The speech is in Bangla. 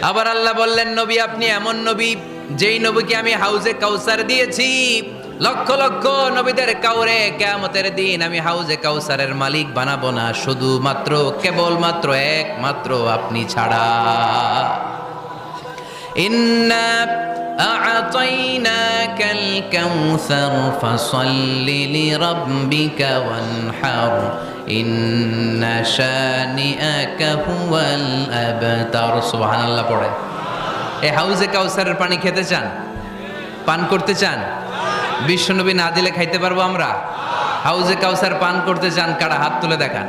আবার আল্লাহ বললেন, নবী আপনি এমন নবী যেই নবীকে আমি হাউজে কাউসার দিয়েছি। লক্ষ লক্ষ নবীদের কাউরে কিয়ামতের দিন আমি হাউজে কাউসারের মালিক বানাবো না, শুধুমাত্র কেবলমাত্র একমাত্র আপনি ছাড়া। ইন্না আ'তাইনাকাল কাউসার ফাসাল্লি লিরাব্বিকা ওয়ানহার ইন্না শানিআকা হুয়াল আবতার। সুবহানাল্লাহ পড়ে। এই হাউজে কাউসারের পানি খেতে চান? পান করতে চান? বিশ্বনবী না দিলে খাইতে পারবো আমরা? হাউজে কাউসার পান করতে চান কারা? হাত তুলে দেখান।